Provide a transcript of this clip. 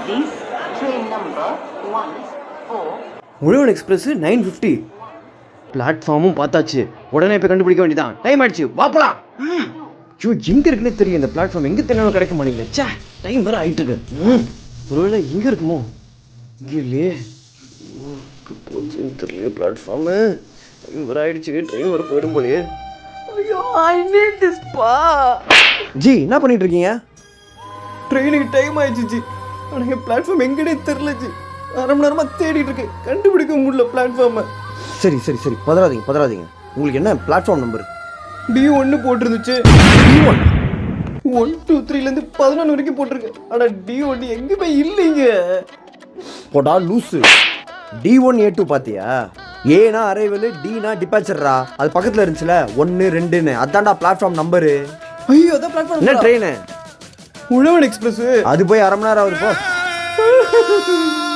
This train number 14. Uzhavan express 9:50. பிளாட்ஃபார்மும் பார்த்தாச்சு. உடனே இப்போ கண்டுபிடிக்க வேண்டியதான். டைம் ஆயிடுச்சு, வாப்பலாம். ஐயோ, எங்கே இருக்குன்னே தெரியும் இந்த பிளாட்ஃபார்ம். எங்கே தெரியாமல் கிடைக்க மாட்டேங்குது. சே, டைம் வேறு ஆகிட்டு இருக்கு. ஒருவேளை இங்கே இருக்குமோ? இங்கே இல்லையே. தெரியல பிளாட்ஃபார்மு. டைம் வேறு ஆயிடுச்சு. ட்ரெயின் வர போயிடும் போலயே. ஐயோ, ஐ நீட் திஸ் பா. ஜி, என்ன பண்ணிட்டு இருக்கீங்க? ட்ரெயினுக்கு டைம் ஆயிடுச்சு ஜி. ஆனால் என் பிளாட்ஃபார்ம் எங்கேனே தெரில ஜி. அரை மணி நேரமாக தேடிட்டு இருக்கு, கண்டுபிடிக்க முடியல பிளாட்ஃபார்மை. சரி சரி சரி, பதறாதீங்க. உங்களுக்கு என்ன பிளாட்ஃபார்ம் நம்பர்? D1 போட்டிருந்துச்சு. D1 1 2 3லேருந்து 11 வரைக்கும் போட்டிருக்கு. ஆனால் D1 எங்கேயுமே இல்லைங்க. போடா லூஸு. D1 A2 பார்த்தியா? ஏனா அரைவல், Dனா டிபார்ச்சர்ரா. அது பக்கத்தில் இருந்துச்சுல 1 2ன்னு. அதான்டா பிளாட்ஃபார்ம் நம்பரு. ஐயோ, அதான் பிளாட்ஃபார்ம். என்ன ட்ரெயின்? உழவன் எக்ஸ்பிரஸ். அது போய் அரை மணி நேரம் ஆகுது போ.